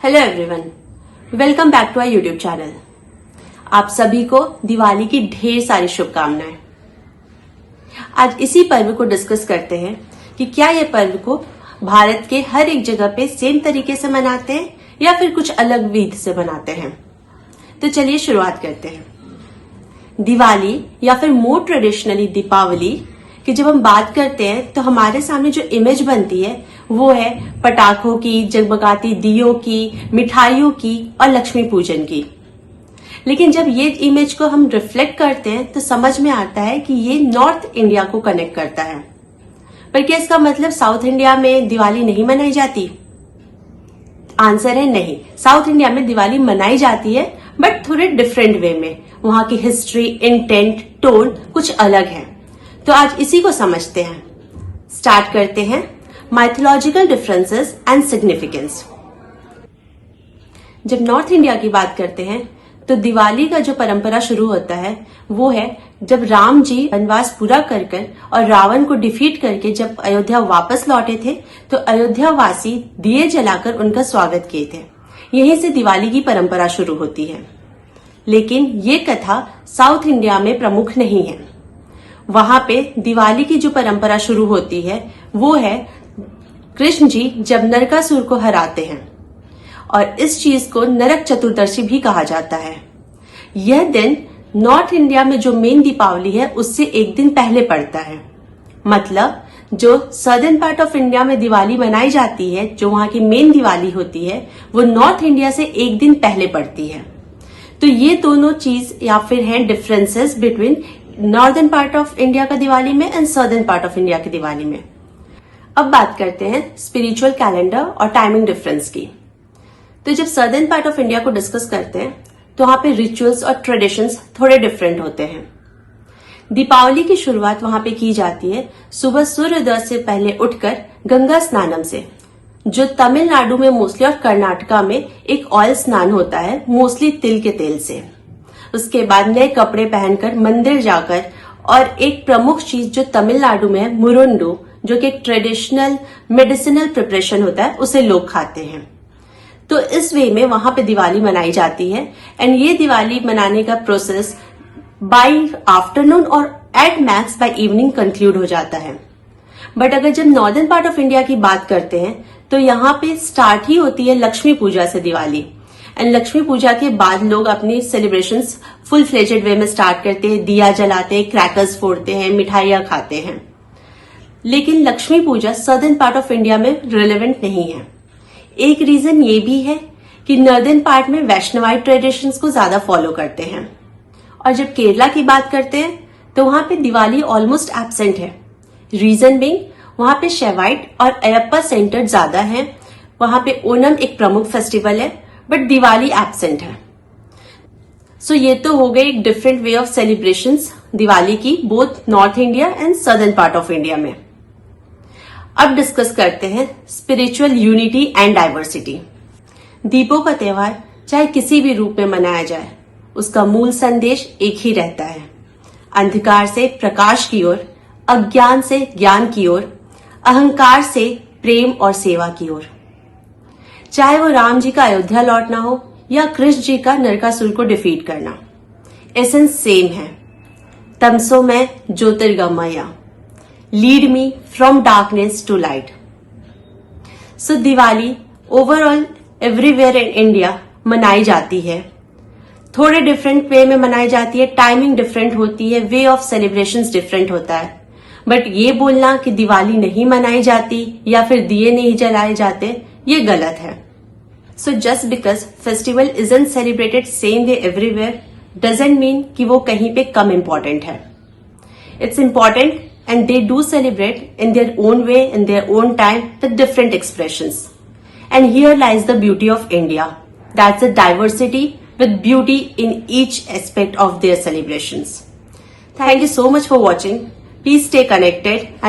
Hello everyone, welcome back to our YouTube channel. आप सभी को दिवाली की ढेर सारी शुभकामनाएं। आज इसी पर्व को डिस्कस करते हैं कि क्या ये पर्व को भारत के हर एक जगह पे सेम तरीके से मनाते हैं या फिर कुछ अलग विधि से मनाते हैं। तो चलिए शुरुआत करते हैं। दिवाली या फिर मोर ट्रेडिशनली दीपावली कि जब हम बात करते हैं तो हमारे सामने जो इमेज बनती है वो है पटाखों की, जगमगाती दियों की, मिठाइयों की और लक्ष्मी पूजन की। लेकिन जब ये इमेज को हम रिफ्लेक्ट करते हैं तो समझ में आता है कि ये नॉर्थ इंडिया को कनेक्ट करता है। पर क्या इसका मतलब साउथ इंडिया में दिवाली नहीं मनाई जाती? आंसर है नहीं। साउथ इंडिया में दिवाली मनाई जाती है बट थोड़े डिफरेंट वे में। वहां की हिस्ट्री, इंटेंट, टोन कुछ अलग है। तो आज इसी को समझते हैं। स्टार्ट करते हैं माइथोलॉजिकल डिफरेंसेस एंड सिग्निफिकेंस। जब नॉर्थ इंडिया की बात करते हैं तो दिवाली का जो परंपरा शुरू होता है वो है जब राम जी वनवास पूरा कर और रावण को डिफीट करके जब अयोध्या वापस लौटे थे तो अयोध्या वासी दिए जलाकर उनका स्वागत किए थे। यहीं से दिवाली की परंपरा शुरू होती है। लेकिन ये कथा साउथ इंडिया में प्रमुख नहीं है। वहां पे दिवाली की जो परंपरा शुरू होती है वो है कृष्ण जी जब नरकासुर को हराते हैं और इस चीज को नरक चतुर्दशी भी कहा जाता है। यह दिन नॉर्थ इंडिया में जो मेन दीपावली है उससे एक दिन पहले पड़ता है। मतलब जो सदर्न पार्ट ऑफ इंडिया में दिवाली मनाई जाती है, जो वहां की मेन दिवाली होती है, वो नॉर्थ इंडिया से एक दिन पहले पड़ती है। तो ये दोनों चीज या फिर हैं differences between northern part of India का दिवाली में and southern part of India की दिवाली में। अब बात करते हैं स्पिरिचुअल कैलेंडर और टाइमिंग डिफरेंस की। तो जब सदर्न पार्ट ऑफ इंडिया को डिस्कस करते हैं तो वहां पे रिचुअल्स और ट्रेडिशंस थोड़े डिफरेंट होते हैं। दीपावली की शुरुआत वहां पे की जाती है सुबह सूर्योदय से पहले उठकर गंगा स्नानम से, जो तमिलनाडु में मोस्टली और कर्नाटका में एक ऑयल स्नान होता है, मोस्टली तिल के तेल से। उसके बाद नए कपड़े पहनकर मंदिर जाकर और एक प्रमुख चीज जो तमिलनाडु में है मुरुंडू, जो कि एक ट्रेडिशनल मेडिसिनल प्रिपरेशन होता है, उसे लोग खाते हैं। तो इस वे में वहां पे दिवाली मनाई जाती है एंड ये दिवाली मनाने का प्रोसेस बाय आफ्टरनून और at max by evening conclude हो जाता है। बट अगर जब नॉर्दर्न पार्ट ऑफ इंडिया की बात करते हैं तो यहाँ पे स्टार्ट ही होती है लक्ष्मी पूजा से दिवाली। एंड लक्ष्मी पूजा के बाद लोग अपनी सेलिब्रेशंस फुल फ्लेजेड वे में स्टार्ट करते हैं, दिया जलाते हैं, क्रैकर्स फोड़ते हैं, मिठाइयां खाते हैं। लेकिन लक्ष्मी पूजा सदर्न पार्ट ऑफ इंडिया में रिलेवेंट नहीं है। एक रीजन ये भी है कि नॉर्दर्न पार्ट में वैष्णवाइट ट्रेडिशंस को ज्यादा फॉलो करते हैं। और जब केरला की बात करते हैं तो वहां पे दिवाली ऑलमोस्ट एब्सेंट है। रीजन बीइंग वहां पे शैवाइट और अयप्पा सेंटर ज्यादा है। वहां पे ओनम एक प्रमुख फेस्टिवल है बट दिवाली एब्सेंट है। सो ये तो हो गई एक different way of celebrations Diwali की both north India and southern part of India में। अब डिस्कस करते हैं स्पिरिचुअल यूनिटी एंड डाइवर्सिटी। दीपों का त्योहार चाहे किसी भी रूप में मनाया जाए, उसका मूल संदेश एक ही रहता है, अंधकार से प्रकाश की ओर, अज्ञान से ज्ञान की ओर, अहंकार से प्रेम और सेवा की ओर। चाहे वो राम जी का अयोध्या लौटना हो या कृष्ण जी का नरकासुर को डिफीट करना, एसेंस सेम है। तमसो में ज्योतिर्गमय, lead me from darkness to light. So Diwali overall everywhere in India मनाई जाती है। थोड़े डिफरेंट वे में मनाई जाती है, टाइमिंग डिफरेंट होती है, वे ऑफ सेलिब्रेशंस डिफरेंट होता है। बट ये बोलना कि दिवाली नहीं मनाई जाती या फिर दिए नहीं जलाए जाते, ये गलत है। So just because festival isn't celebrated same way everywhere doesn't mean कि वो कहीं पे कम इम्पोर्टेंट है। It's important and they do celebrate in their own way, in their own time, with different expressions. And here lies the beauty of India. That's the diversity with beauty in each aspect of their celebrations. Thank you so much for watching. Please stay connected and